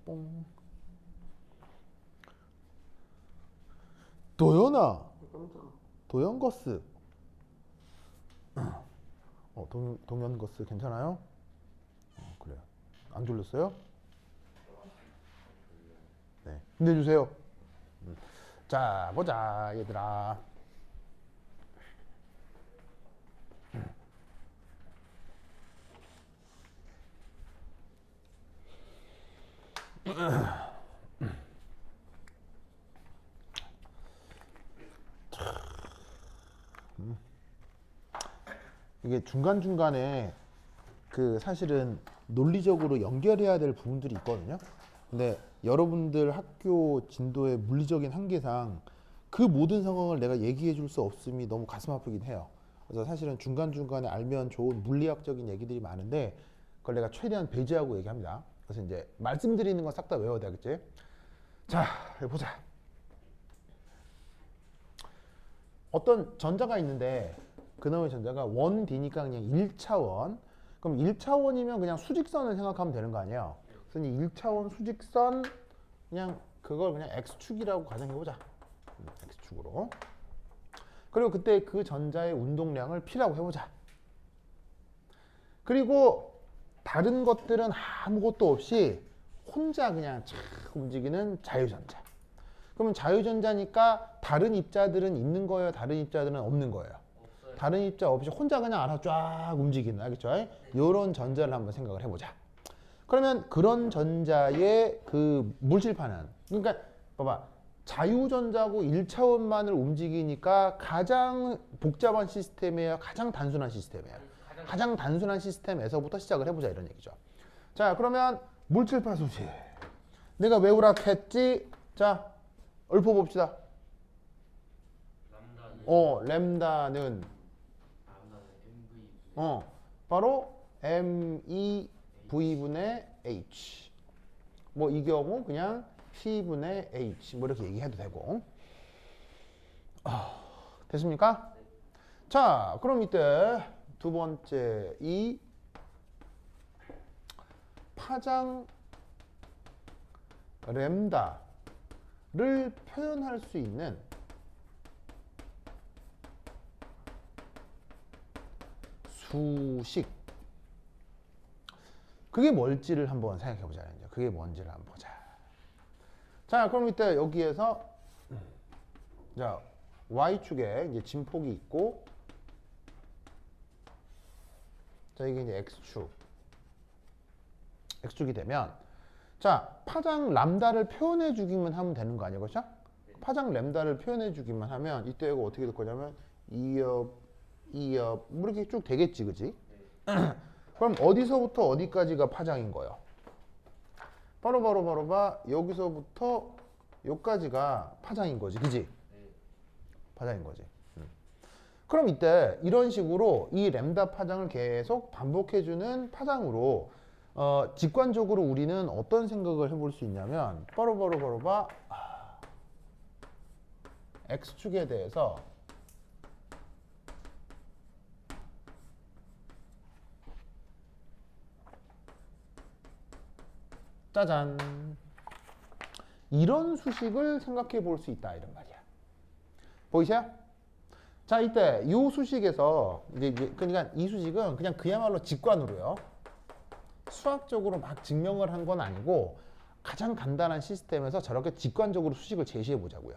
뽕. 도연아. 도연거스. 동연거스 괜찮아요? 그래요. 안 졸렸어요? 네. 힘내주세요. 자, 보자, 얘들아. 이게 중간중간에 그 사실은 논리적으로 연결해야 될 부분들이 있거든요. 근데 여러분들 학교 진도의 물리적인 한계상 그 모든 상황을 내가 얘기해 줄 수 없음이 너무 가슴 아프긴 해요. 그래서 사실은 중간중간에 알면 좋은 물리학적인 얘기들이 많은데 그걸 내가 최대한 배제하고 얘기합니다. 그래서 이제 말씀드리는 건 싹 다 외워야 되겠지. 자, 보자. 어떤 전자가 있는데 그놈의 전자가 1D니까 그냥 1차원. 그럼 1차원이면 그냥 수직선을 생각하면 되는 거 아니에요. 그래서 이 1차원 수직선 그냥 그걸 그냥 X축이라고 가정해보자. X축으로. 그리고 그때 그 전자의 운동량을 P라고 해보자. 그리고 다른 것들은 아무것도 없이 혼자 그냥 착 움직이는 자유전자. 그러면 자유전자니까 다른 입자들은 있는 거예요? 다른 입자들은 없는 거예요? 없어요. 다른 입자 없이 혼자 그냥 알아서 쫙 움직이는, 알겠죠? 네. 이런 전자를 한번 생각을 해보자. 그러면 그런 전자의 그 물질파는, 그러니까 봐봐, 자유전자고 1차원만을 움직이니까 가장 복잡한 시스템이에요? 가장 단순한 시스템이에요? 가장 단순한 시스템에서부터 시작을 해보자, 이런 얘기죠. 자, 그러면 물질파 수식. 내가 외우라 했지? 자, 읊어봅시다. 램다는 바로 MEV분의 H. 뭐 이 경우 그냥 P분의 H 뭐 이렇게 얘기해도 되고. 됐습니까? 네. 자, 그럼 이때 두 번째 이 파장 램다를 표현할 수 있는 수식, 그게 뭘지를 한번 생각해 보자. 그게 뭔지를 한번 보자. 자, 그럼 이때 여기에서 자, Y축에 이제 진폭이 있고, 자, 이게 이제 X축이 되면, 자, 파장 람다를 표현해 주기만 하면 되는 거 아니에요? 그렇죠? 네. 파장 램다를 표현해 주기만 하면 이때 이거 어떻게 될 거냐면 2업, 2업 뭐 이렇게 쭉 되겠지, 그지? 네. 그럼 어디서부터 어디까지가 파장인 거예요? 바로 봐. 여기서부터 여기까지가 파장인 거지, 그지? 네. 파장인 거지. 그럼 이때 이런 식으로 이 램다 파장을 계속 반복해주는 파장으로 직관적으로 우리는 어떤 생각을 해볼 수 있냐면 바로 봐. X축에 대해서 짜잔, 이런 수식을 생각해 볼 수 있다, 이런 말이야. 보이세요? 자, 이때 이 수식에서 이제 그러니까 이 수식은 그냥 그야말로 직관으로요. 수학적으로 막 증명을 한 건 아니고 가장 간단한 시스템에서 저렇게 직관적으로 수식을 제시해 보자고요.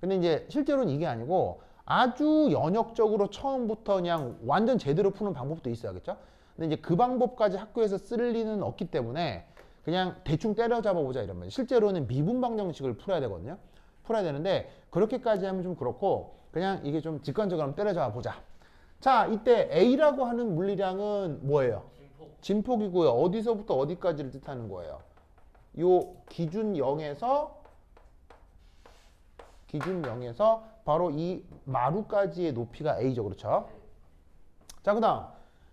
근데 이제 실제로는 이게 아니고 아주 연역적으로 처음부터 그냥 완전 제대로 푸는 방법도 있어야겠죠. 근데 이제 그 방법까지 학교에서 쓸 리는 없기 때문에 그냥 대충 때려잡아 보자, 이런 말이에요. 실제로는 미분방 정식을 풀어야 되거든요. 풀어야 되는데 그렇게까지 하면 좀 그렇고 그냥 이게 좀 직관적으로 한번 때려잡아 보자. 자, 이때 A라고 하는 물리량은 뭐예요? 진폭이고요. 어디서부터 어디까지를 뜻하는 거예요? 요 기준 0에서 바로 이 마루까지의 높이가 A죠. 그렇죠? 자, 그 다음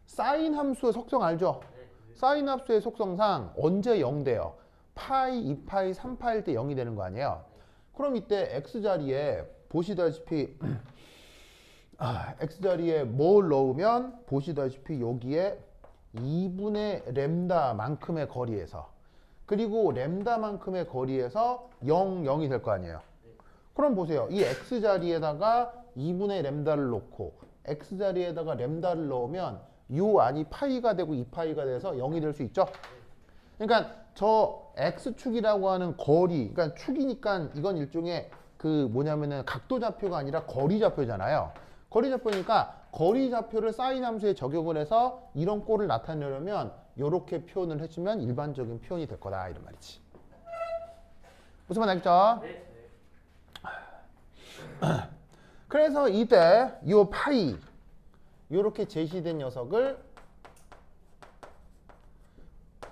사인 함수의 속성 알죠? 사인 함수의 속성상 언제 0 돼요? 파이, 2파이, 3파일 때 0이 되는 거 아니에요? 그럼 이때 X자리에 보시다시피 X자리에 뭘 넣으면 보시다시피 여기에 2분의 램다만큼의 거리에서 그리고 램다만큼의 거리에서 0, 0이 될 거 아니에요. 그럼 보세요. 이 x 자리에다가 2분의 램다를 놓고 x 자리에다가 램다를 넣으면 요 안이 파이가 되고 2파이가 돼서 0이 될 수 있죠. 그러니까 저 x축이라고 하는 거리, 그러니까 축이니까 이건 일종의 그 뭐냐면은 각도 좌표가 아니라 거리 좌표잖아요. 거리 좌표니까 거리 좌표를 사인 함수에 적용을 해서 이런 꼴을 나타내려면 이렇게 표현을 해주면 일반적인 표현이 될 거다 이런 말이지. 무슨 말 알겠죠? 네. 그래서 이때 요 파이 이렇게 제시된 녀석을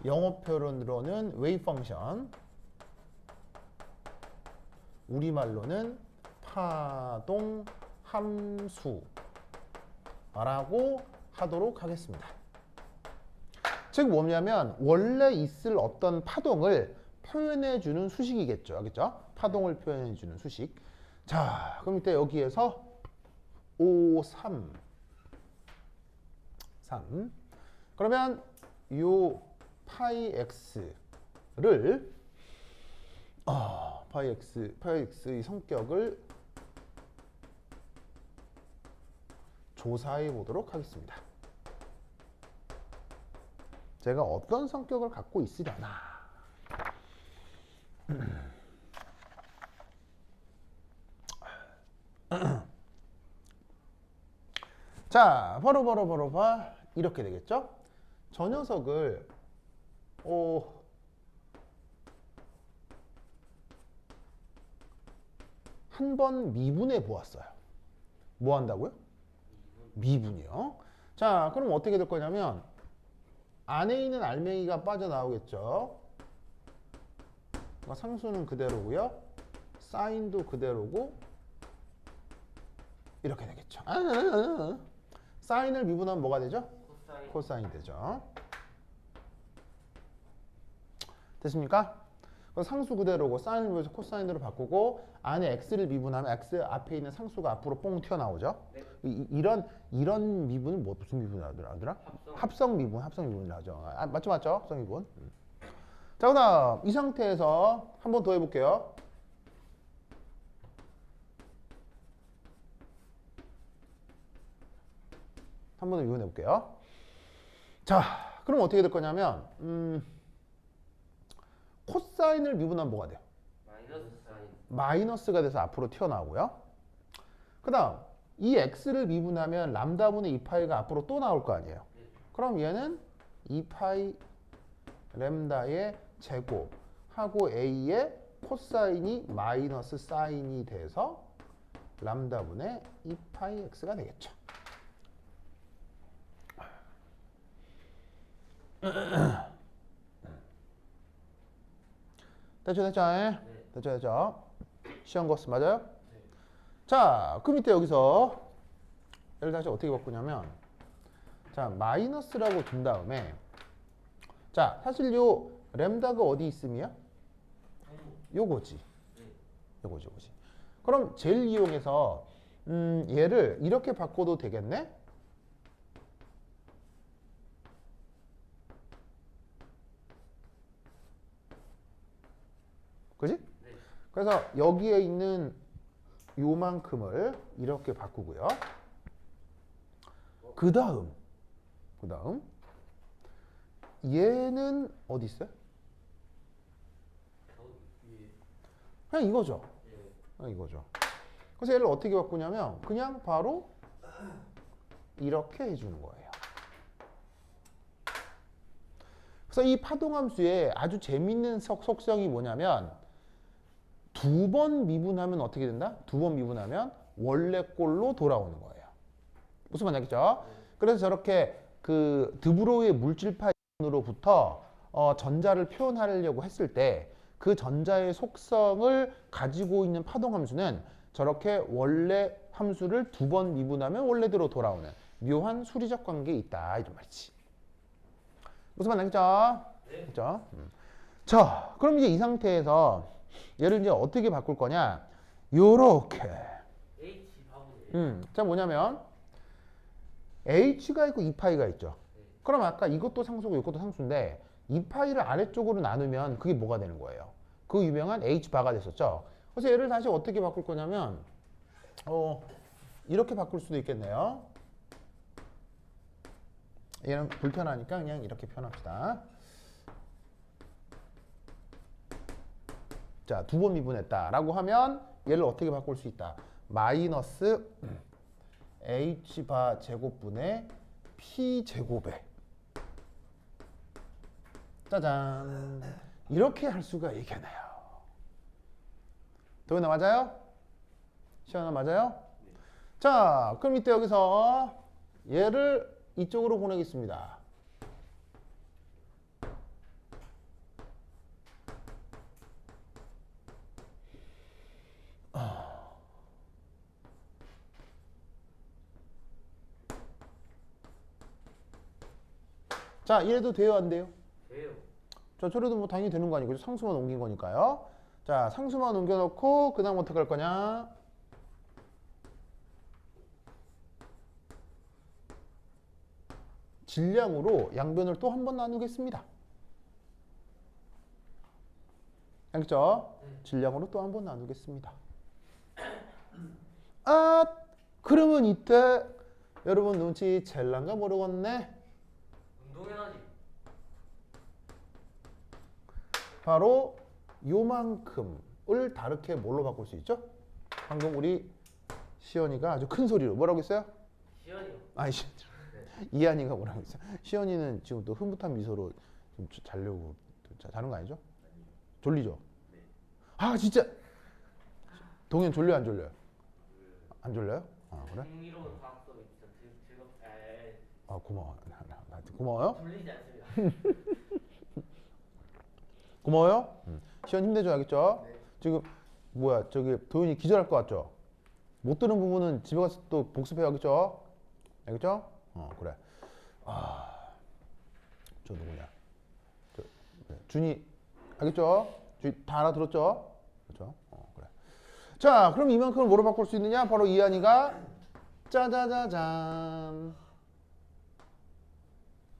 영어 표현으로는 웨이브 펑션, 우리말로는 파동 함수라고 하도록 하겠습니다. 즉 뭐냐면 원래 있을 어떤 파동을 표현해 주는 수식이겠죠. 알겠죠? 파동을 표현해 주는 수식. 자, 그럼 이때 여기에서 5, 3 그러면 요 파이 x를 파이 x의 성격을 조사해 보도록 하겠습니다. 제가 어떤 성격을 갖고 있으려나. 자, 바로 이렇게 되겠죠? 저 녀석을 한번 미분해 보았어요. 뭐 한다고요? 미분이요. 자, 그럼 어떻게 될 거냐면 안에 있는 알맹이가 빠져나오겠죠. 그러니까 상수는 그대로고요. 사인도 그대로고 이렇게 되겠죠. 사인을 미분하면 뭐가 되죠? 코사인 되죠. 됐습니까? 상수 그대로고 사인을 미분해서 코사인으로 바꾸고 안에 x를 미분하면 x 앞에 있는 상수가 앞으로 뽕 튀어나오죠. 네. 이런 미분은 무슨 미분이라더라? 합성 미분이라죠. 맞죠? 합성 미분. 자, 그다음 이 상태에서 한 번 더 해볼게요. 한 번 더 미분해 볼게요. 자, 그럼 어떻게 될 거냐면 코사인을 미분하면 뭐가 돼요? 마이너스 사인. 마이너스가 돼서 앞으로 튀어나오고요. 그 다음 이 x를 미분하면 람다분의 2파이가 앞으로 또 나올 거 아니에요. 그럼 얘는 2파이 램다의 제곱하고 a의 코사인이 마이너스 사인이 돼서 람다분의 2파이 x가 되겠죠. 됐죠? 시험 거스 맞아요? 네. 자, 그럼 이때 여기서 얘를 다시 어떻게 바꾸냐면 자, 마이너스라고 둔 다음에 자, 사실 요 램다가 어디 있음이야? 요거지. 요거지. 그럼 젤 이용해서 얘를 이렇게 바꿔도 되겠네? 그지? 네. 그래서 여기에 있는 요만큼을 이렇게 바꾸고요. 그 다음 얘는 어디 있어요? 그냥 이거죠. 그냥 이거죠. 그래서 얘를 어떻게 바꾸냐면 그냥 바로 이렇게 해주는 거예요. 그래서 이 파동함수의 아주 재밌는 속성이 뭐냐면 두 번 미분하면 어떻게 된다? 두 번 미분하면 원래 꼴로 돌아오는 거예요. 무슨 말인지 알겠죠? 그래서 저렇게 그 드브로이의 물질파으로부터 전자를 표현하려고 했을 때 그 전자의 속성을 가지고 있는 파동함수는 저렇게 원래 함수를 두 번 미분하면 원래대로 돌아오는 묘한 수리적 관계에 있다 이런 말이지. 무슨 말인지 알겠죠? 네. 그렇죠? 자, 그럼 이제 이 상태에서 얘를 이제 어떻게 바꿀 거냐? 요렇게. H 바보네. 자, 뭐냐면 h가 있고 2파이가 있죠. 그럼 아까 이것도 상수고 이것도 상수인데 이 파이를 아래쪽으로 나누면 그게 뭐가 되는 거예요? 그 유명한 h바가 됐었죠. 그래서 얘를 다시 어떻게 바꿀 거냐면 이렇게 바꿀 수도 있겠네요. 얘는 불편하니까 그냥 이렇게 표현합시다. 자, 두 번 미분했다라고 하면 얘를 어떻게 바꿀 수 있다? 마이너스 h바 제곱분의 p 제곱에 짜잔 이렇게 할 수가 있겠네요. 도현아 맞아요? 시연아 맞아요? 자, 그럼 이때 여기서 얘를 이쪽으로 보내겠습니다. 자, 이래도 돼요, 안 돼요? 돼요. 자, 저래도 뭐 당연히 되는 거 아니고 상수만 옮긴 거니까요. 자, 상수만 옮겨놓고 그 다음 어떻게 할 거냐? 질량으로 양변을 또 한 번 나누겠습니다. 알겠죠? 질량으로 또 한 번 나누겠습니다. 아, 그러면 이때 여러분 눈치 챌란가 모르겠네. 운동 에너지. 바로 요만큼을 다르게 뭘로 바꿀 수 있죠? 방금 우리 시연이가 아주 큰 소리로 뭐라고 했어요? 시연이요. 아니, 이한이가 뭐라고 했어요? 시연이는 지금 또 흐뭇한 미소로 좀 자려고 자는 거 아니죠? 졸리죠? 네. 아 진짜 동현 졸려 안 졸려요? 안 졸려요? 아 그래? 흥미로운 과학 수업이 진짜 즐겁다. 아 고마워. 나한테 고마워요? 졸리지 않습니다. 고마워요? 시연 힘내줘야겠죠? 네. 지금 뭐야 저기 도현이 기절할 것 같죠? 못 들은 부분은 집에 가서 또 복습해야겠죠? 알겠죠? 그래. 저 누구냐? 준이 알겠죠? 준이 다 알아들었죠? 그렇죠? 그래. 자, 그럼 이만큼을 뭐로 바꿀 수 있느냐? 바로 이한이가 짜자자잔.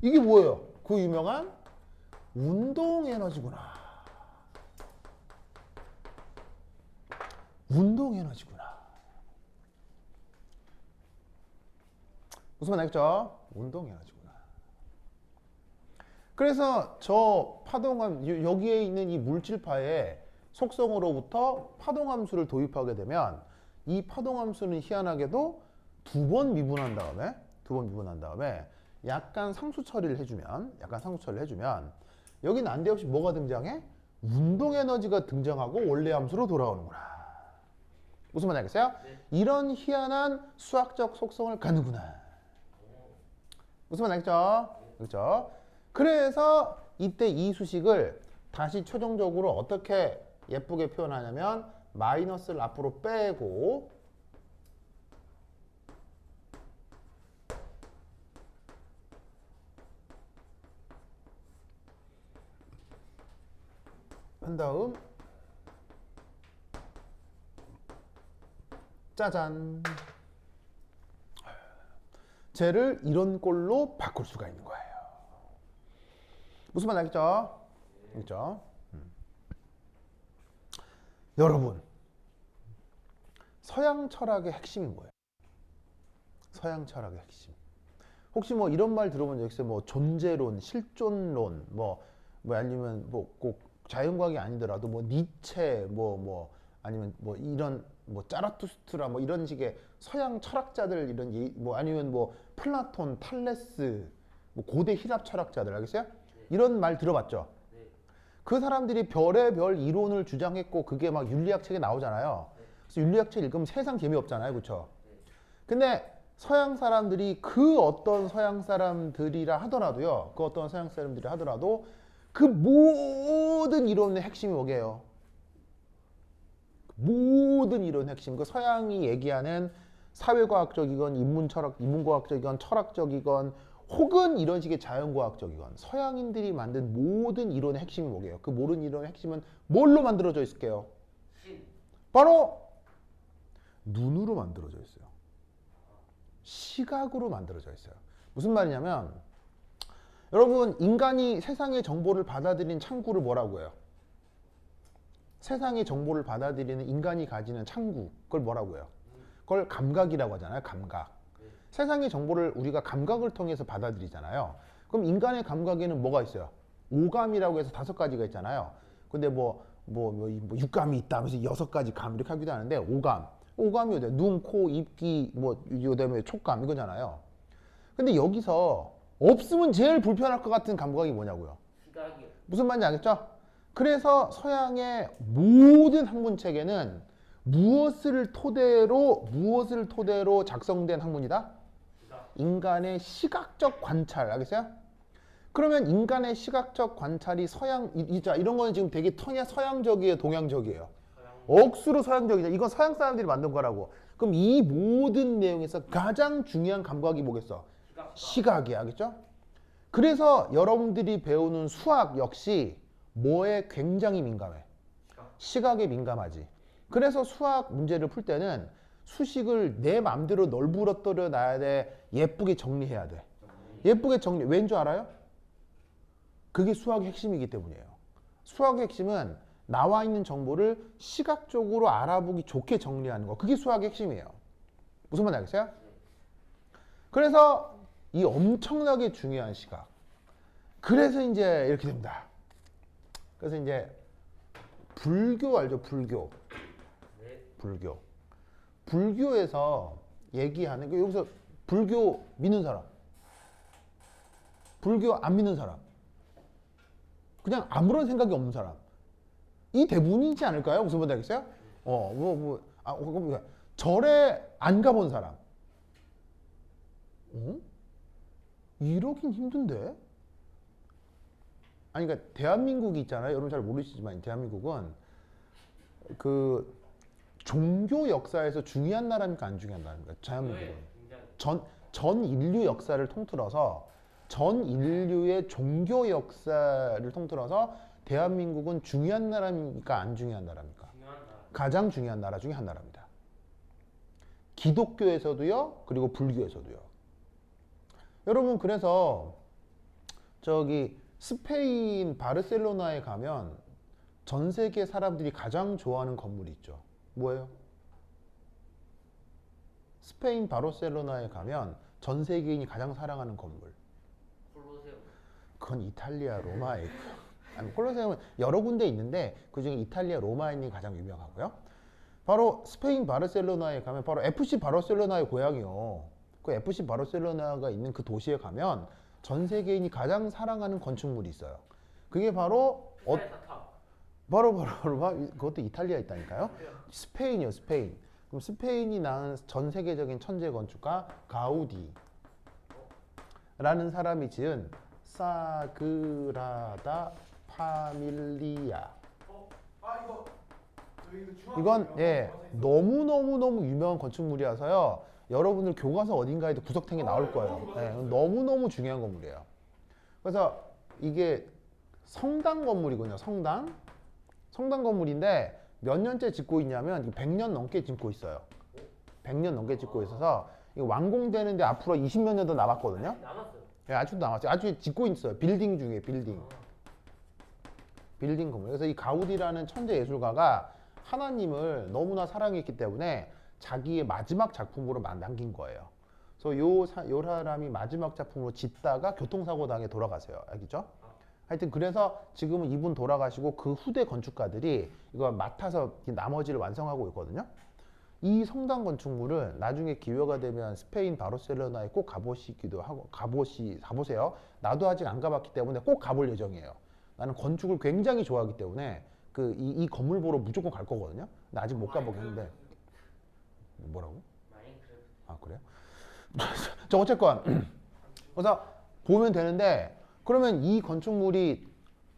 이게 뭐예요? 그 유명한 운동 에너지구나. 운동 에너지구나. 무슨 말 알겠죠? 운동 에너지구나. 그래서 저 파동함 여기에 있는 이 물질파의 속성으로부터 파동함수를 도입하게 되면 이 파동함수는 희한하게도 두 번 미분한 다음에 약간 상수 처리를 해주면 여기 난데없이 뭐가 등장해? 운동 에너지가 등장하고 원래 함수로 돌아오는구나. 무슨 말 알겠어요? 네. 이런 희한한 수학적 속성을 갖는구나. 무슨 말 알겠죠? 그렇죠? 그래서 이때 이 수식을 다시 최종적으로 어떻게 예쁘게 표현하냐면 마이너스를 앞으로 빼고 한 다음 짜잔 쟤를 이런 꼴로 바꿀 수가 있는 거예요. 무슨 말 알겠죠? 알겠죠? 여러분 서양 철학의 핵심이 뭐예요? 서양 철학의 핵심. 혹시 뭐 이런 말 들어본 적 있어요? 뭐 존재론, 실존론, 뭐 아니면 뭐 꼭 자연과학이 아니더라도 뭐 니체, 아니면 뭐 이런 뭐 짜라투스트라 뭐 이런 식의 서양 철학자들 이런 뭐 아니면 뭐 플라톤, 탈레스, 뭐 고대 히랍 철학자들 알겠어요? 이런 말 들어봤죠? 네. 그 사람들이 별의 별 이론을 주장했고 그게 막 윤리학 책에 나오잖아요. 그래서 윤리학 책 읽으면 세상 재미없잖아요. 그렇죠? 근데 서양 사람들이 그 어떤 서양 사람들이라 하더라도요. 그 모든 이론의 핵심이 뭐게요? 모든 이론 핵심. 그 서양이 얘기하는 사회과학적이건 인문과학적이건 철학적이건 혹은 이런 식의 자연과학적이건 서양인들이 만든 모든 이론의 핵심이 뭐게요? 그 모든 이론의 핵심은 뭘로 만들어져 있을게요? 신. 바로 눈으로 만들어져 있어요. 시각으로 만들어져 있어요. 무슨 말이냐면 여러분 인간이 세상의 정보를 받아들이는 창구를 뭐라고 해요? 세상의 정보를 받아들이는 인간이 가지는 창구 그걸 뭐라고 해요? 그걸 감각이라고 하잖아요. 감각. 세상의 정보를 우리가 감각을 통해서 받아들이잖아요. 그럼 인간의 감각에는 뭐가 있어요? 오감이라고 해서 5가지가 있잖아요. 근데 뭐 육감이 있다 하면서 6가지 감 이렇게 하기도 하는데 오감이 어때요? 눈, 코, 입, 귀, 뭐 요다음에 촉감 이거잖아요. 근데 여기서 없으면 제일 불편할 것 같은 감각이 뭐냐고요? 시각이요. 무슨 말인지 알겠죠? 그래서 서양의 모든 학문책에는 무엇을 토대로 작성된 학문이다? 시각. 인간의 시각적 관찰, 알겠어요? 그러면 인간의 시각적 관찰이 이런 거는 지금 되게 서양적이에요, 동양적이에요? 서양. 억수로 서양적이죠. 이건 서양 사람들이 만든 거라고. 그럼 이 모든 내용에서 가장 중요한 감각이 뭐겠어? 시각이야, 알겠죠? 그래서 여러분들이 배우는 수학 역시 뭐에 굉장히 민감해? 시각에 민감하지. 그래서 수학 문제를 풀 때는 수식을 내 맘대로 널브러뜨려 놔야 돼. 예쁘게 정리해야 돼. 예쁘게 정리. 왠 줄 알아요? 그게 수학의 핵심이기 때문이에요. 수학의 핵심은 나와 있는 정보를 시각적으로 알아보기 좋게 정리하는 거. 그게 수학의 핵심이에요. 무슨 말인지 알겠어요? 그래서 이 엄청나게 중요한 시각. 그래서 이제 이렇게 됩니다. 그래서 이제 불교 알죠? 불교. 네. 불교에서 얘기하는 게 여기서 불교 믿는 사람, 불교 안 믿는 사람, 그냥 아무런 생각이 없는 사람, 이 대부분이지 않을까요? 무슨 말인지 알겠어요? 절에 안 가본 사람. 이러긴 힘든데? 아니, 그러니까 대한민국이 있잖아요. 여러분 잘 모르시지만 대한민국은 그 종교 역사에서 중요한 나라입니까? 안 중요한 나라입니까? 대한민국은. 전 인류 역사를 통틀어서 전 인류의 종교 역사를 통틀어서 대한민국은 중요한 나라입니까? 안 중요한 나라입니까? 중요한 나라. 가장 중요한 나라 중에 한 나라입니다. 기독교에서도요, 그리고 불교에서도요. 여러분 그래서 저기 스페인 바르셀로나에 가면 전 세계 사람들이 가장 좋아하는 건물이 있죠. 뭐예요? 스페인 바르셀로나에 가면 전 세계인이 가장 사랑하는 건물. 콜로세움. 그건 이탈리아 로마에 있고요. 아니, 콜로세움은 여러 군데 있는데 그중에 이탈리아 로마인이 가장 유명하고요. 바로 스페인 바르셀로나에 가면 바로 FC 바르셀로나의 고향이요. 그 FC 바르셀로나가 있는 그 도시에 가면 전 세계인이 가장 사랑하는 건축물이 있어요. 그게 바로 피사의 사탑. 바로 그것도 이탈리아에 있다니까요. 스페인이요, 스페인. 그럼 스페인이 낳은 전 세계적인 천재 건축가 가우디라는 사람이 지은 사그라다 파밀리아. 이건 너무 유명한 건축물이라서요. 여러분들 교과서 어딘가에도 구석탱이 나올 거예요. 너무 중요한 건물이에요. 그래서 이게 성당 건물이군요. 성당 건물인데 몇 년째 짓고 있냐면 100년 넘게 짓고 있어요. 100년 넘게 짓고 있어서 이거 완공되는데 앞으로 20몇 년 더 남았거든요. 남았어요. 아직도 남았어요. 아직 짓고 있어요. 빌딩 중에 빌딩 건물. 그래서 이 가우디라는 천재 예술가가 하나님을 너무나 사랑했기 때문에 자기의 마지막 작품으로 남긴 거예요. 그래서 요 사람이 마지막 작품으로 짓다가 교통사고 당해 돌아가세요. 알겠죠? 하여튼 그래서 지금은 이분 돌아가시고 그 후대 건축가들이 이거 맡아서 나머지를 완성하고 있거든요. 이 성당 건축물은 나중에 기회가 되면 스페인 바르셀로나에 꼭 가보시기도 하고 가보세요. 나도 아직 안 가봤기 때문에 꼭 가볼 예정이에요. 나는 건축을 굉장히 좋아하기 때문에 이 건물 보러 무조건 갈 거거든요. 나 아직 못 가보겠는데. 뭐라고? 마인크래프트. 아, 그래요? 저 어쨌건 그래서 보면 되는데 그러면 이 건축물이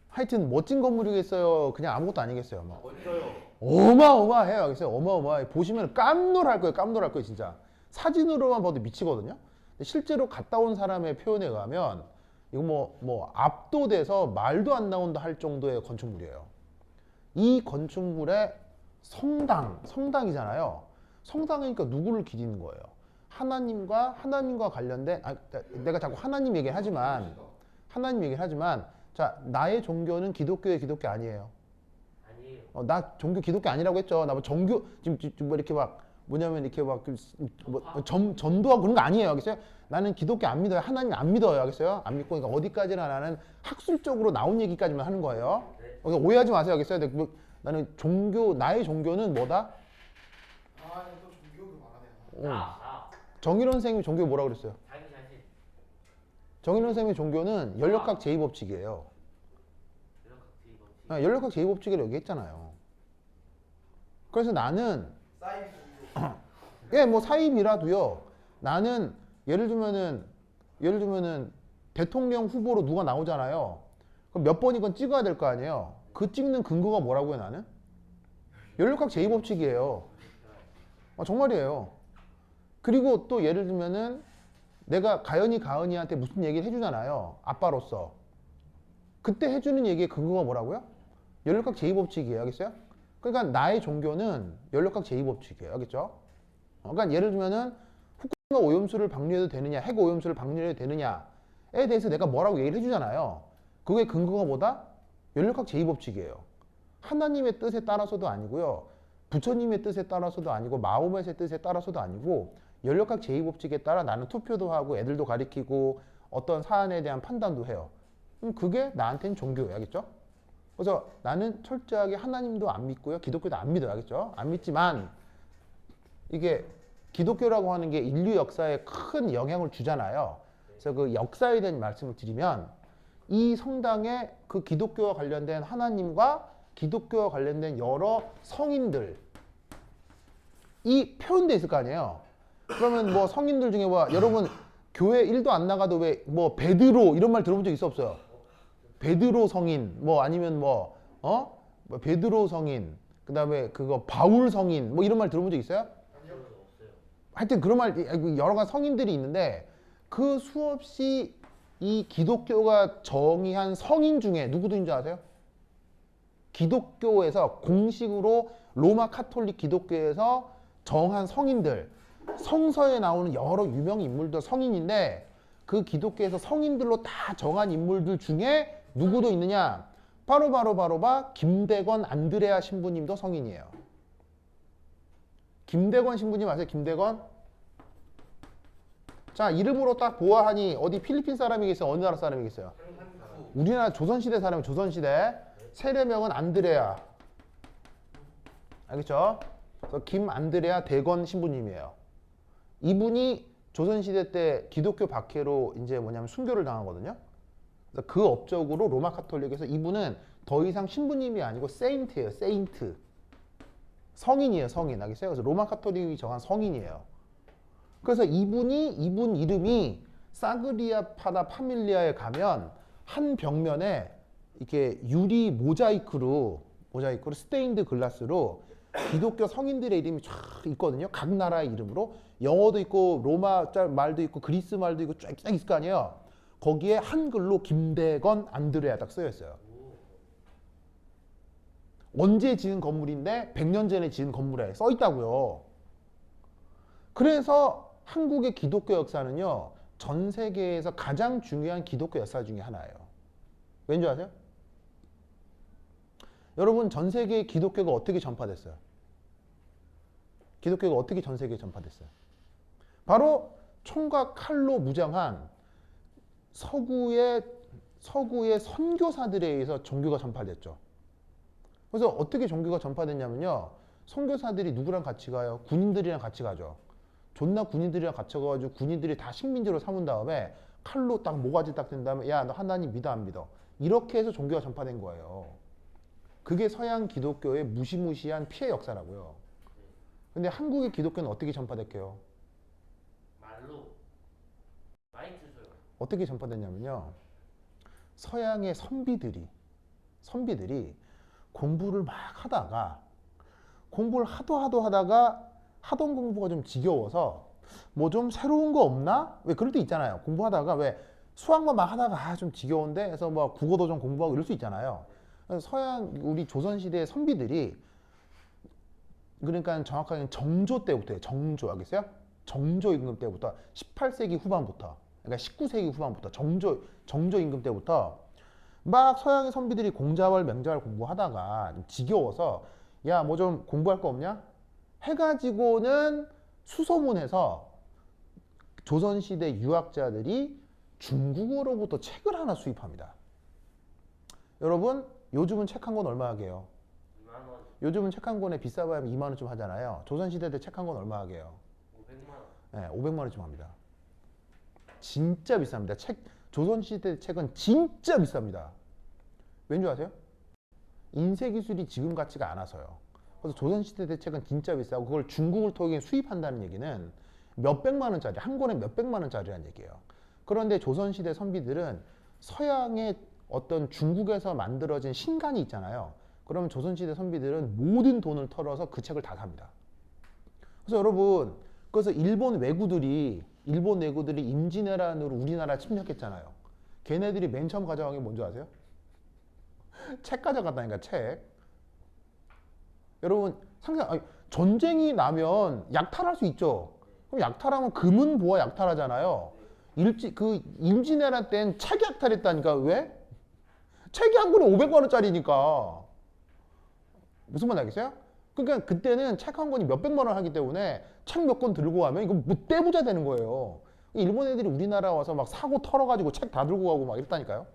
하여튼 멋진 건물이겠어요? 그냥 아무것도 아니겠어요? 막 멋져요. 어마어마해요. 알겠어요? 어마어마해. 보시면 깜놀할 거예요, 진짜. 사진으로만 봐도 미치거든요. 근데 실제로 갔다 온 사람의 표현에 의하면 이거 뭐 압도돼서 말도 안 나온다 할 정도의 건축물이에요. 이 건축물의 성당이잖아요. 성당이니까 누구를 기리는 거예요? 하나님과 관련된, 내가 자꾸 하나님 얘기하지만 하나님 얘기를 하지만 자 나의 종교는 기독교의 기독교 아니에요. 아니에요. 나 종교 기독교 아니라고 했죠. 나 뭐 종교 지금 뭐 이렇게 막 뭐냐면 이렇게 막뭐 전도하고 그런 거 아니에요. 알겠어요? 나는 기독교 안 믿어요. 하나님 안 믿어요. 알겠어요? 안 믿고 그러니까 어디까지나 나는 학술적으로 나온 얘기까지만 하는 거예요. 네. 그러니까 오해하지 마세요. 알겠어요? 나는 종교 나의 종교는 뭐다? 아, 또 종교도 말하네요. 정일원 선생님이 종교 뭐라고 그랬어요? 자기 자신. 정일원 선생님의 종교는 연력학 제2법칙이에요. 이런 각지 이거지. 연력학 제2법칙을 얘기했잖아요. 그래서 나는 사이비 종교. 예, 뭐 사입이라도요. 나는 예를 들면은 대통령 후보로 누가 나오잖아요. 그럼 몇 번이건 찍어야 될 거 아니에요. 그 찍는 근거가 뭐라고요, 나는? 연력학 제2법칙이에요. 정말이에요. 그리고 또 예를 들면은 내가 가은이한테 무슨 얘기를 해주잖아요. 아빠로서. 그때 해주는 얘기의 근거가 뭐라고요? 연력학 제2법칙이에요. 알겠어요? 그러니까 나의 종교는 연력학 제2법칙이에요. 알겠죠? 그러니까 예를 들면은 후쿠시마 오염수를 방류해도 되느냐, 핵 오염수를 방류해도 되느냐에 대해서 내가 뭐라고 얘기를 해주잖아요. 그게 근거가 뭐다? 연력학 제2법칙이에요. 하나님의 뜻에 따라서도 아니고요. 부처님의 뜻에 따라서도 아니고 마호멧의 뜻에 따라서도 아니고 연력학 제2법칙에 따라 나는 투표도 하고 애들도 가리키고 어떤 사안에 대한 판단도 해요. 그게 나한테는 종교예요. 알겠죠? 그래서 나는 철저하게 하나님도 안 믿고요. 기독교도 안 믿어요. 알겠죠? 안 믿지만 이게 기독교라고 하는 게 인류 역사에 큰 영향을 주잖아요. 그래서 그 역사에 대한 말씀을 드리면 이 성당에 그 기독교와 관련된 하나님과 기독교와 관련된 여러 성인들 이 표현돼 있을 거 아니에요. 그러면 뭐 성인들 중에 뭐 여러분 교회 1도 안 나가도 왜 뭐 베드로 이런 말 들어본 적 있어 없어요? 베드로 성인 뭐 아니면 뭐 베드로 성인 그다음에 그거 바울 성인 뭐 이런 말 들어본 적 있어요? 아니요. 없어요. 하여튼 그런 말 여러 가지 성인들이 있는데 그 수없이 이 기독교가 정의한 성인 중에 누구들인 줄 아세요? 기독교에서 공식으로 로마 카톨릭 기독교에서 정한 성인들 성서에 나오는 여러 유명 인물들 성인인데 그 기독교에서 성인들로 다 정한 인물들 중에 누구도 있느냐? 바로 김대건 안드레아 신부님도 성인이에요. 김대건 신부님 아세요? 김대건? 자 이름으로 딱 보아하니 어디 필리핀 사람이겠어요? 어느 나라 사람이겠어요? 우리나라 조선시대 사람이 조선시대 세례명은 안드레아. 알겠죠? 그래서 김안드레아 대건 신부님이에요. 이분이 조선시대 때 기독교 박해로 이제 뭐냐면 순교를 당하거든요. 그래서 그 업적으로 로마 카톨릭에서 이분은 더 이상 신부님이 아니고 세인트예요. 세인트. 성인이에요. 성인. 알겠어요? 그래서 로마 카톨릭이 정한 성인이에요. 그래서 이분 이름이 사그리아 파다 파밀리아에 가면 한 벽면에 이렇게 유리 모자이크로 스테인드 글라스로 기독교 성인들의 이름이 쫙 있거든요. 각 나라의 이름으로 영어도 있고 로마 말도 있고 그리스 말도 있고 쫙 있을 거 아니에요. 거기에 한글로 김대건 안드레아 딱 쓰여 있어요. 언제 지은 건물인데 100년 전에 지은 건물에 써 있다고요. 그래서 한국의 기독교 역사는요. 전 세계에서 가장 중요한 기독교 역사 중에 하나예요. 왠지 아세요? 여러분 전 세계의 기독교가 어떻게 전파됐어요? 기독교가 어떻게 전 세계에 전파됐어요? 바로 총과 칼로 무장한 서구의 선교사들에 의해서 종교가 전파됐죠. 그래서 어떻게 종교가 전파됐냐면요. 선교사들이 누구랑 같이 가요? 군인들이랑 같이 가죠. 존나 군인들이랑 같이 가가지고 군인들이 다 식민지로 삼은 다음에 칼로 딱 모가지 딱 된 다음에 야 너 하나님 믿어 안 믿어? 이렇게 해서 종교가 전파된 거예요. 그게 서양 기독교의 무시무시한 피해 역사라고요. 근데 한국의 기독교는 어떻게 전파됐게요? 말로 많이 주세요. 어떻게 전파됐냐면요. 서양의 선비들이 공부를 막 하다가 공부를 하다가 하던 공부가 좀 지겨워서 뭐 좀 새로운 거 없나? 왜 그럴 때 있잖아요. 공부하다가 왜 수학만 막 하다가 좀 지겨운데 해서 뭐 국어도 좀 공부하고 이럴 수 있잖아요. 서양 우리 조선시대 선비들이 그러니까 정확하게 정조 때부터예요. 정조 알겠어요? 정조 임금 때부터 18세기 후반부터 그러니까 19세기 후반부터 정조 임금 때부터 막 서양의 선비들이 공자월 맹자월 공부하다가 좀 지겨워서 야 뭐 좀 공부할 거 없냐? 해가지고는 수소문해서 조선시대 유학자들이 중국어로부터 책을 하나 수입합니다. 여러분 요즘은 책 한 권 얼마 하게요? 2만 원, 요즘은 책 한 권에 비싸봐야 2만 원쯤 하잖아요. 조선시대 때 책 한 권 얼마 하게요? 500만 원. 네, 500만 원쯤 합니다. 진짜 비쌉니다. 조선시대 책은 진짜 비쌉니다. 왠 줄 아세요? 인쇄기술이 지금 같지가 않아서요. 그래서 조선시대 때 책은 진짜 비싸고 그걸 중국을 통해 수입한다는 얘기는 몇백만 원짜리, 한 권에 몇백만 원짜리라는 얘기예요. 그런데 조선시대 선비들은 서양의 어떤 중국에서 만들어진 신간이 있잖아요. 그러면 조선시대 선비들은 모든 돈을 털어서 그 책을 다 삽니다. 그래서 여러분, 그래서 일본 왜구들이 임진왜란으로 우리나라 침략했잖아요. 걔네들이 맨 처음 가져간 게 뭔지 아세요? 책 가져갔다니까, 책. 여러분, 전쟁이 나면 약탈할 수 있죠. 그럼 약탈하면 금은 보아 약탈하잖아요. 임진왜란 땐 책 약탈했다니까. 왜? 책이 한 권에 500만 원짜리니까. 무슨 말 알겠어요? 그러니까 그때는 책 한 권이 몇백만 원 하기 때문에 책 몇 권 들고 가면 이거 뭐 떼부자 되는 거예요. 일본 애들이 우리나라 와서 막 사고 털어가지고 책 다 들고 가고 막 이랬다니까요.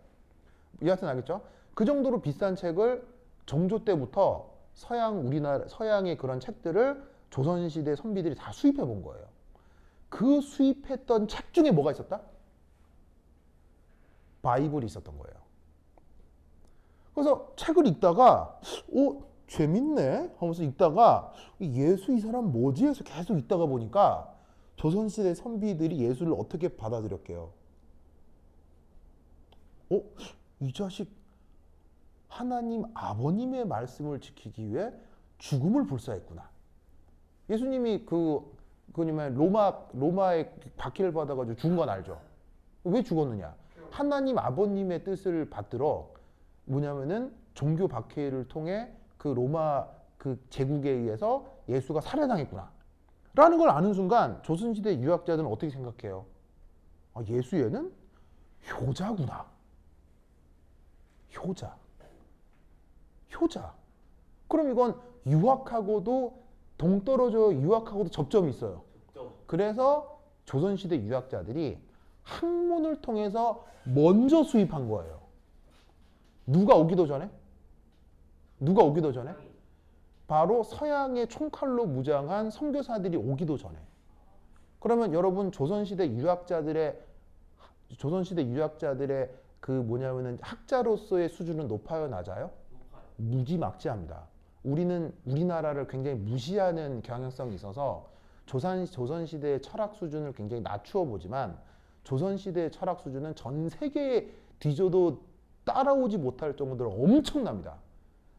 여하튼 알겠죠? 그 정도로 비싼 책을 정조 때부터 서양의 그런 책들을 조선시대 선비들이 다 수입해 본 거예요. 그 수입했던 책 중에 뭐가 있었다? 바이블이 있었던 거예요. 그래서 책을 읽다가 재밌네 하면서 읽다가 예수 이 사람 뭐지 해서 계속 읽다가 보니까 조선시대 선비들이 예수를 어떻게 받아들였게요? 이 자식 하나님 아버님의 말씀을 지키기 위해 죽음을 불사했구나. 예수님이 로마의 박해를 받아가지고 죽은 건 알죠? 왜 죽었느냐? 하나님 아버님의 뜻을 받들어 뭐냐면은 종교 박해를 통해 그 로마 그 제국에 의해서 예수가 살해당했구나 라는 걸 아는 순간 조선시대 유학자들은 어떻게 생각해요? 예수 얘는 효자구나. 효자. 그럼 이건 유학하고도 동떨어져 유학하고도 접점이 있어요. 그래서 조선시대 유학자들이 학문을 통해서 먼저 수입한 거예요. 누가 오기도 전에? 바로 서양의 총칼로 무장한 선교사들이 오기도 전에. 그러면 여러분 조선시대 유학자들의 그 뭐냐면은 학자로서의 수준은 높아요, 낮아요? 무지막지합니다. 우리나라를 굉장히 무시하는 경향성이 있어서 조선시대의 철학 수준을 굉장히 낮추어 보지만 조선시대의 철학 수준은 전 세계에 뒤져도 따라오지 못할 정도로 엄청납니다.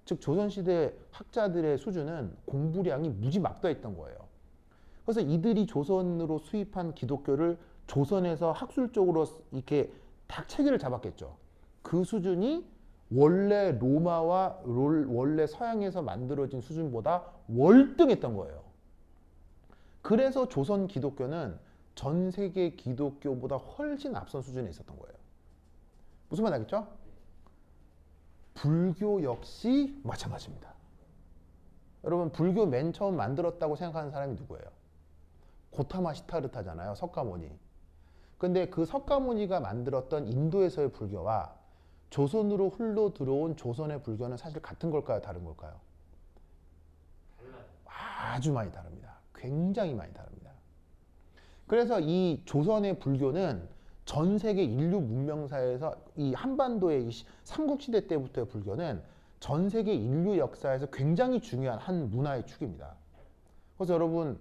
즉 조선시대 학자들의 수준은 공부량이 무지막대했던 거예요. 그래서 이들이 조선으로 수입한 기독교를 조선에서 학술적으로 이렇게 딱 체계를 잡았겠죠. 그 수준이 원래 로마와 원래 서양에서 만들어진 수준보다 월등했던 거예요. 그래서 조선 기독교는 전 세계 기독교보다 훨씬 앞선 수준에 있었던 거예요. 무슨 말 알겠죠? 불교 역시 마찬가지입니다. 여러분 불교 맨 처음 만들었다고 생각하는 사람이 누구예요? 고타마 시타르타잖아요. 석가모니. 근데 그 석가모니가 만들었던 인도에서의 불교와 조선으로 흘러 들어온 조선의 불교는 사실 같은 걸까요? 다른 걸까요? 달라요. 아주 많이 다릅니다. 굉장히 많이 다릅니다. 그래서 이 조선의 불교는 전 세계 인류 문명사에서 이 한반도의 삼국시대 때부터의 불교는 전 세계 인류 역사에서 굉장히 중요한 한 문화의 축입니다. 그래서 여러분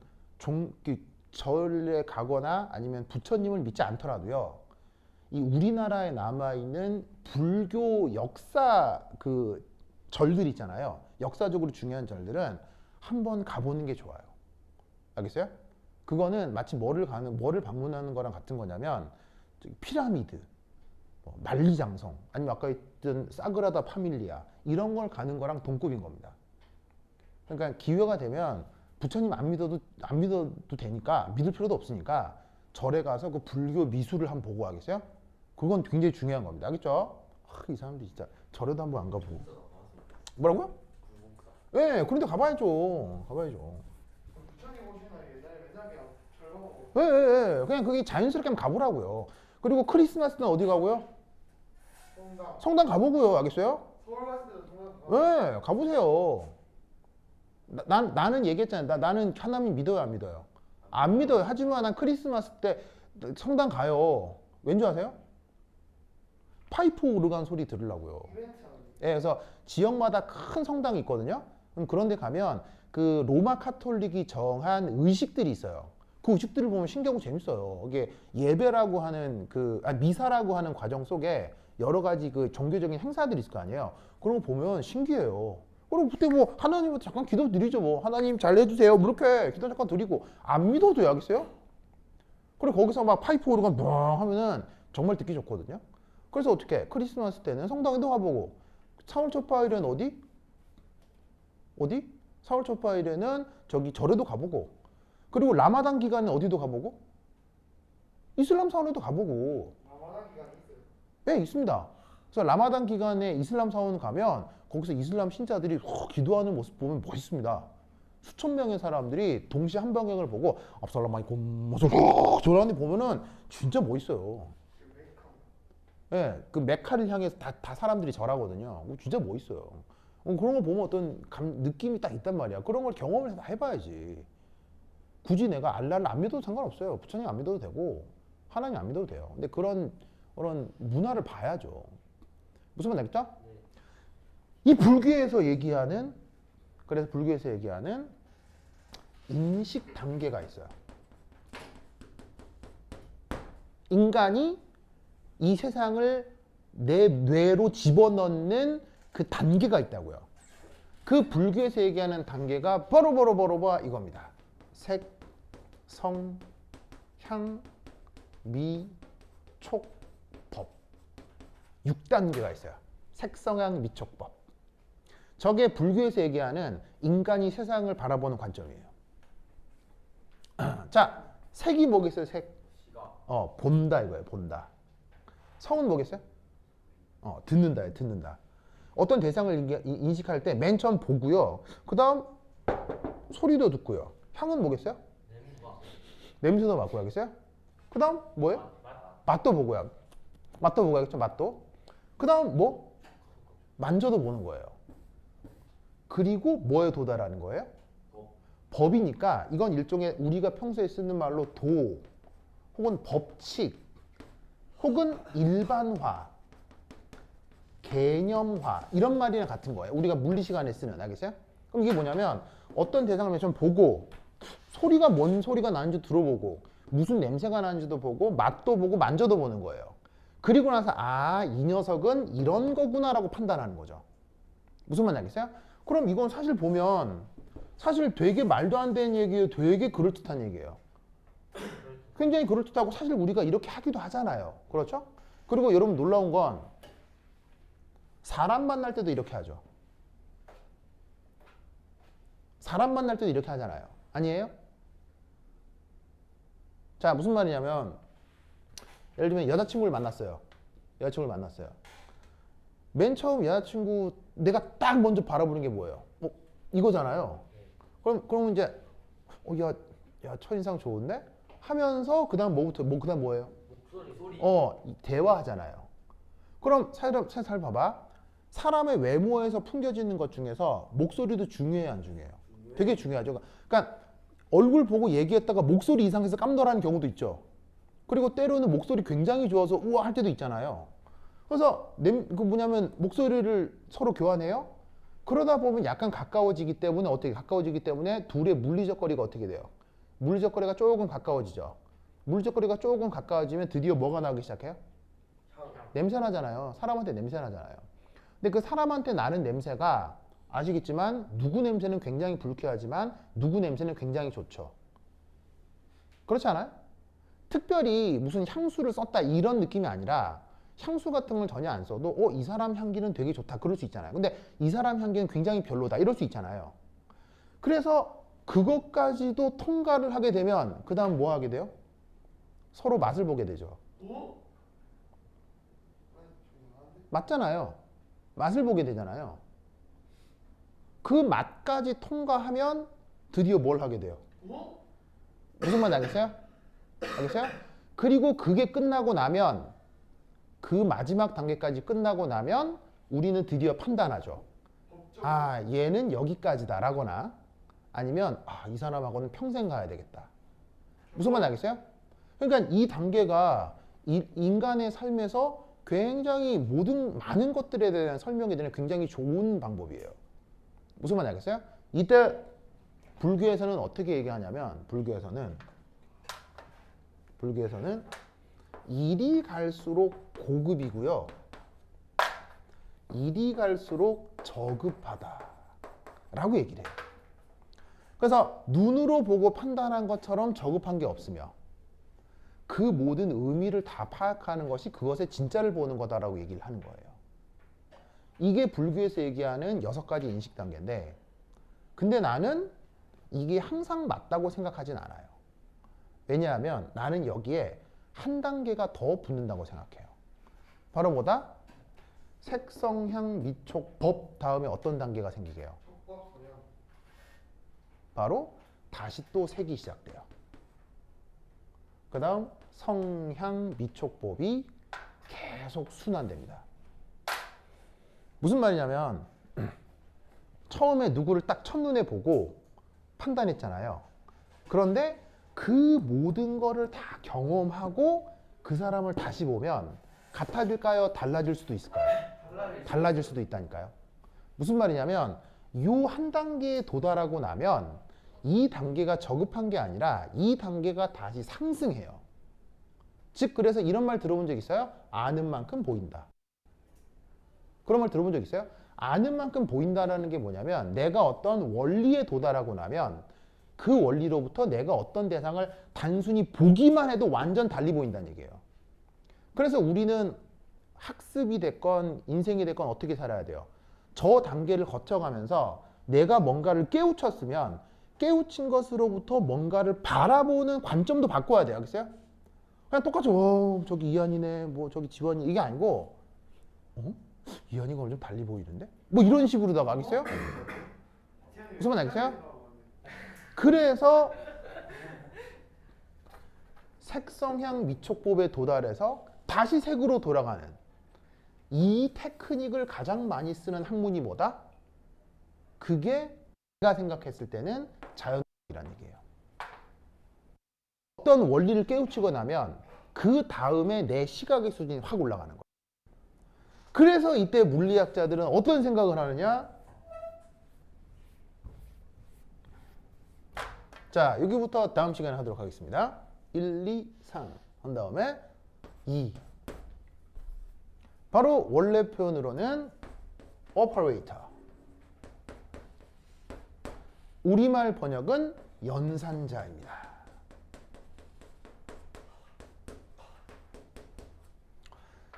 절에 가거나 아니면 부처님을 믿지 않더라도요. 이 우리나라에 남아있는 불교 역사 그 절들 있잖아요. 역사적으로 중요한 절들은 한번 가보는 게 좋아요. 알겠어요? 그거는 마치 뭐를 방문하는 거랑 같은 거냐면 피라미드, 만리장성, 아니면 아까 했던 사그라다 파밀리아 이런 걸 가는 거랑 동급인 겁니다. 그러니까 기회가 되면 부처님 안 믿어도 되니까 믿을 필요도 없으니까 절에 가서 그 불교 미술을 한번 보고 가겠어요? 그건 굉장히 중요한 겁니다. 알겠죠? 이 사람들 진짜 절에도 한번 안 가보고. 뭐라고요? 예, 그런데 가봐야죠. 가봐야죠. 부천에 오시나 옛날에 맨날 그냥 절거하고 예, 예, 예. 그냥 그게 자연스럽게 한번 가보라고요. 그리고 크리스마스 때는 어디 가고요? 성당 성당 가보고요. 알겠어요? 서울 갔을 때도 성당 가고 예, 가보세요. 나는 얘기했잖아요. 나는 하나님 믿어요, 안 믿어요? 안 믿어요. 하지만 난 크리스마스 때 성당 가요. 왠지 아세요? 파이프 오르간 소리 들으려고요. 이벤트 하는 예, 그래서 지역마다 큰 성당이 있거든요. 그럼 그런 데 가면 그 로마 카톨릭이 정한 의식들이 있어요. 그 의식들을 보면 신기하고 재밌어요. 이게 예배라고 하는 미사라고 하는 과정 속에 여러 가지 그 종교적인 행사들이 있을 거 아니에요. 그런 거 보면 신기해요. 그럼 그때 뭐 하나님한테 잠깐 기도 드리죠. 뭐 하나님 잘 해주세요. 뭐 이렇게 기도 잠깐 드리고 안 믿어도 야겠어요? 그리고 거기서 막 파이프 오르간 뻥 하면은 정말 듣기 좋거든요. 그래서 어떻게 크리스마스 때는 성당에도 가보고 4월 첫 화일에는 어디? 4월 첫 화일에는 저기 절에도 가보고 그리고 라마단 기간에 어디도 가보고 이슬람 사원에도 가보고 라마단 기간이 있어요. 네 있습니다. 그래서 라마단 기간에 이슬람 사원 가면 거기서 이슬람 신자들이 기도하는 모습 보면 멋있습니다. 수천 명의 사람들이 동시에 한 방향을 보고 압살라마이쿰 저러는 보면은 진짜 멋있어요. 그 메이커 예, 그 메카를 향해서 다 사람들이 절하거든요. 진짜 멋있어요. 그런 거 보면 어떤 느낌이 딱 있단 말이야. 그런 걸 경험을 해서 해봐야지. 굳이 내가 알라를 안 믿어도 상관없어요. 부처님 안 믿어도 되고 하나님 안 믿어도 돼요. 근데 그런 문화를 봐야죠. 무슨 말 알겠죠? 이 불교에서 얘기하는 그래서 불교에서 얘기하는 인식 단계가 있어요. 인간이 이 세상을 내 뇌로 집어넣는 그 단계가 있다고요. 그 불교에서 얘기하는 단계가 바로 이겁니다. 색, 성, 향, 미, 촉, 법. 6단계가 있어요. 색성향, 미촉법. 저게 불교에서 얘기하는 인간이 세상을 바라보는 관점이에요. 자, 색이 뭐겠어요? 색. 본다 이거예요. 본다. 성은 뭐겠어요? 듣는다예요. 듣는다. 어떤 대상을 인식할 때 맨 처음 보고요. 그 다음 소리도 듣고요. 향은 뭐겠어요? 냄새도 맡고 하겠어요? 그 다음 뭐예요? 맛도 보고요. 맛도 보고 하겠죠. 맛도. 그 다음 뭐? 만져도 보는 거예요. 그리고 뭐에 도달하는 거예요? 법이니까 이건 일종의 우리가 평소에 쓰는 말로 도 혹은 법칙 혹은 일반화 개념화 이런 말이랑 같은 거예요. 우리가 물리 시간에 쓰는 알겠어요? 그럼 이게 뭐냐면 어떤 대상을 좀 보고 소리가 뭔 소리가 나는지 들어보고 무슨 냄새가 나는지도 보고 맛도 보고 만져도 보는 거예요. 그리고 나서 이 녀석은 이런 거구나라고 판단하는 거죠. 무슨 말인지 알겠어요? 그럼 이건 사실 보면 사실 되게 말도 안 되는 얘기예요. 되게 그럴듯한 얘기예요. 굉장히 그럴듯하고 사실 우리가 이렇게 하기도 하잖아요. 그렇죠? 그리고 여러분 놀라운 건 사람 만날 때도 이렇게 하죠. 사람 만날 때도 이렇게 하잖아요. 아니에요? 자, 무슨 말이냐면 예를 들면 여자친구를 만났어요. 맨 처음 여자친구 내가 딱 먼저 바라보는 게 뭐예요? 이거잖아요. 그럼 이제 야 첫인상 좋은데? 하면서 그다음 그다음 뭐예요? 소리. 대화하잖아요. 그럼 살 봐봐. 사람의 외모에서 풍겨지는 것 중에서 목소리도 중요해요, 안 중요해요? 되게 중요하죠. 그러니까 얼굴 보고 얘기했다가 목소리 이상해서 깜놀하는 경우도 있죠. 그리고 때로는 목소리 굉장히 좋아서 우와 할 때도 있잖아요. 그래서 뭐냐면 목소리를 서로 교환해요. 그러다 보면 약간 가까워지기 때문에 둘의 물리적 거리가 어떻게 돼요? 물리적 거리가 조금 가까워지죠. 물리적 거리가 조금 가까워지면 드디어 뭐가 나기 시작해요? 냄새 나잖아요. 사람한테 냄새 나잖아요. 근데 그 사람한테 나는 냄새가 아시겠지만 누구 냄새는 굉장히 불쾌하지만 누구 냄새는 굉장히 좋죠. 그렇지 않아요? 특별히 무슨 향수를 썼다 이런 느낌이 아니라 향수 같은 걸 전혀 안 써도 이 사람 향기는 되게 좋다 그럴 수 있잖아요. 근데 이 사람 향기는 굉장히 별로다 이럴 수 있잖아요. 그래서 그것까지도 통과를 하게 되면 그 다음 뭐 하게 돼요? 서로 맛을 보게 되죠. 오? 아니 조용한데? 맞잖아요. 맛을 보게 되잖아요. 그 맛까지 통과하면 드디어 뭘 하게 돼요? 오? 무슨 말인지 알겠어요? 알겠어요? 그리고 그게 끝나고 나면 그 마지막 단계까지 끝나고 나면 우리는 드디어 판단하죠. 법적. 아, 얘는 여기까지다 라거나 아니면 아, 이 사람하고는 평생 가야 되겠다. 무슨 말인지 알겠어요? 그러니까 이 단계가 인간의 삶에서 굉장히 많은 것들에 대한 설명이 되는 굉장히 좋은 방법이에요. 무슨 말인지 알겠어요? 이때 불교에서는 어떻게 얘기하냐면 불교에서는 일이 갈수록 고급이고요. 일이 갈수록 저급하다 라고 얘기를 해요. 그래서 눈으로 보고 판단한 것처럼 저급한 게 없으며 그 모든 의미를 다 파악하는 것이 그것의 진짜를 보는 거다라고 얘기를 하는 거예요. 이게 불교에서 얘기하는 6가지 인식 단계인데 근데 나는 이게 항상 맞다고 생각하진 않아요. 왜냐하면 나는 여기에 한 단계가 더 붙는다고 생각해요. 바로 뭐다? 색성향 미촉 법 다음에 어떤 단계가 생기게요? 촉법 소양. 바로 다시 또 색이 시작돼요. 그 다음 성향 미촉법이 계속 순환됩니다. 무슨 말이냐면 처음에 누구를 딱 첫눈에 보고 판단했잖아요. 그런데 그 모든 거를 다 경험하고 그 사람을 다시 보면 같아질까요? 달라질 수도 있을까요? 달라질 수도 있다니까요. 무슨 말이냐면 이 한 단계에 도달하고 나면 이 단계가 저급한 게 아니라 이 단계가 다시 상승해요. 즉 그래서 이런 말 들어본 적 있어요? 아는 만큼 보인다. 그런 말 들어본 적 있어요? 아는 만큼 보인다라는 게 뭐냐면 내가 어떤 원리에 도달하고 나면 그 원리로부터 내가 어떤 대상을 단순히 보기만 해도 완전 달리 보인다는 얘기예요. 그래서 우리는 학습이 됐건 인생이 됐건 어떻게 살아야 돼요? 저 단계를 거쳐가면서 내가 뭔가를 깨우쳤으면 깨우친 것으로부터 뭔가를 바라보는 관점도 바꿔야 돼요. 알겠어요? 그냥 똑같이 저기 이한이네 뭐 저기 지원이 이게 아니고 이한이가 오늘 좀 달리 보이는데? 뭐 이런 식으로다가 알겠어요? 무슨 말 알겠어요? 그래서 색성향 미촉법에 도달해서 다시 색으로 돌아가는 이 테크닉을 가장 많이 쓰는 학문이 뭐다? 그게 제가 생각했을 때는 자연이라는 얘기예요. 어떤 원리를 깨우치고 나면 그 다음에 내 시각의 수준이 확 올라가는 거예요. 그래서 이때 물리학자들은 어떤 생각을 하느냐? 자, 여기부터 다음 시간에 하도록 하겠습니다. 1, 2, 3 한 다음에 2. 바로 원래 표현으로는 operator. 우리말 번역은 연산자입니다.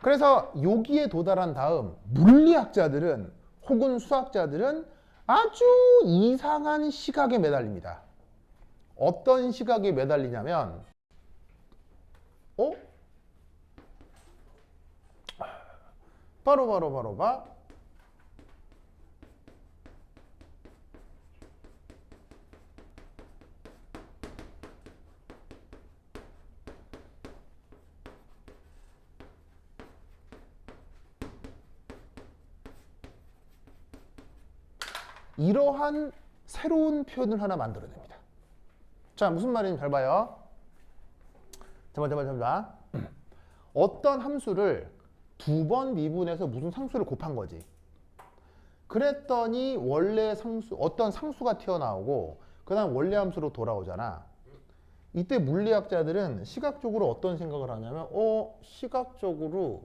그래서 여기에 도달한 다음 물리학자들은 혹은 수학자들은 아주 이상한 시각에 매달립니다. 어떤 시각에 매달리냐면 바로 이러한 새로운 표현을 하나 만들어냅니다. 자, 무슨 말인지 잘 봐요. 잠깐만. 어떤 함수를 2번 미분해서 무슨 상수를 곱한 거지. 그랬더니 원래 상수, 어떤 상수가 튀어나오고 그 다음 원래 함수로 돌아오잖아. 이때 물리학자들은 시각적으로 어떤 생각을 하냐면 시각적으로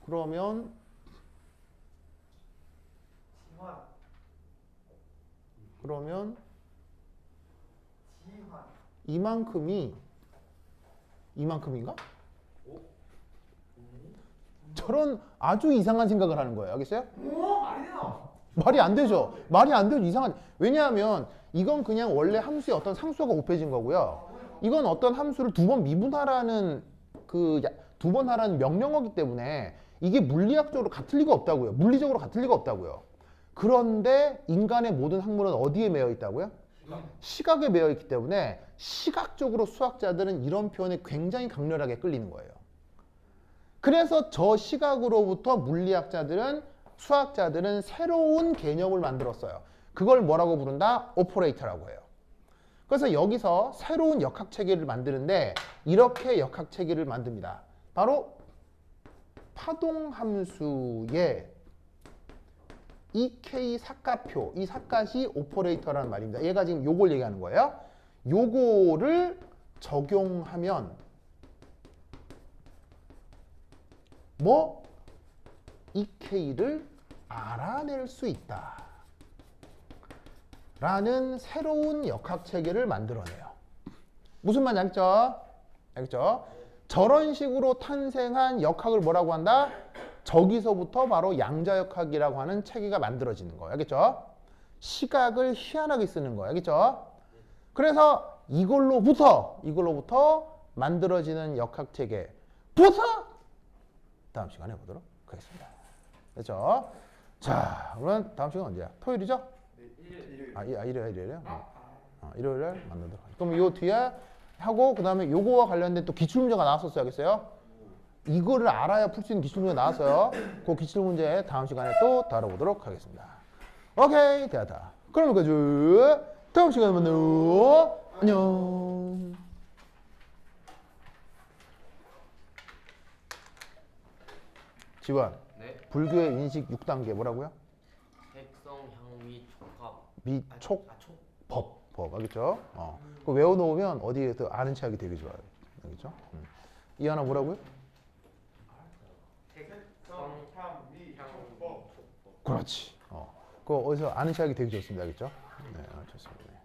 그러면 지환. 그러면 지환. 이만큼인가? 저런 아주 이상한 생각을 하는 거예요. 알겠어요? 오, 아니야. 말이 안 되죠. 말이 안 되죠. 이상한. 왜냐하면 이건 그냥 원래 함수의 어떤 상수가 곱해진 거고요. 이건 어떤 함수를 두 번 미분하라는 두 번 하라는 명령어기 때문에 이게 물리학적으로 같을 리가 없다고요. 물리적으로 같을 리가 없다고요. 그런데 인간의 모든 학문은 어디에 매여 있다고요? 시각에 매여 있기 때문에 시각적으로 수학자들은 이런 표현에 굉장히 강렬하게 끌리는 거예요. 그래서 저 시각으로부터 물리학자들은 수학자들은 새로운 개념을 만들었어요. 그걸 뭐라고 부른다? 오퍼레이터라고 해요. 그래서 여기서 새로운 역학체계를 만드는데 이렇게 역학체계를 만듭니다. 바로 파동함수의 EK 삭가표, 이 삭갓이 오퍼레이터라는 말입니다. 얘가 지금 요걸 얘기하는 거예요. 요거를 적용하면 뭐 EK를 알아낼 수 있다 라는 새로운 역학체계를 만들어내요. 무슨 말인지 알겠죠? 알겠죠? 저런 식으로 탄생한 역학을 뭐라고 한다? 저기서부터 바로 양자역학이라고 하는 체계가 만들어지는 거예요. 알겠죠? 시각을 희한하게 쓰는 거예요. 알겠죠? 그래서 이걸로부터 만들어지는 역학체계부터 다음 시간에 보도록 하겠습니다. 됐죠? 자, 그러면 다음 시간 언제야? 토요일이죠? 네, 일요일. 일요일이에요? 일요일에 만나도록 하겠습니다. 그럼 요 뒤에 하고 그 다음에 요거와 관련된 또 기출문제가 나왔었어요. 알겠어요? 이거를 알아야 풀 수 있는 기출문제가 나왔어요. 그 기출문제 다음 시간에 또 다뤄보도록 하겠습니다. 오케이, 됐다. 그럼 여기까지. 다음 시간에 만나요. 안녕. 지원. 네. 불교의 인식 6단계 뭐라고요? 색성, 향미, 촉합. 미촉 촉. 법 알겠죠? 그거 외워놓으면 어디에서 아는 체하기 되게 좋아요. 알겠죠? 이 하나 뭐라고요? 색성, 향, 미, 촉법. 그렇지. 그거 어디서 아는 체하기 되게 좋습니다. 알겠죠? 네, 좋습니다. 네.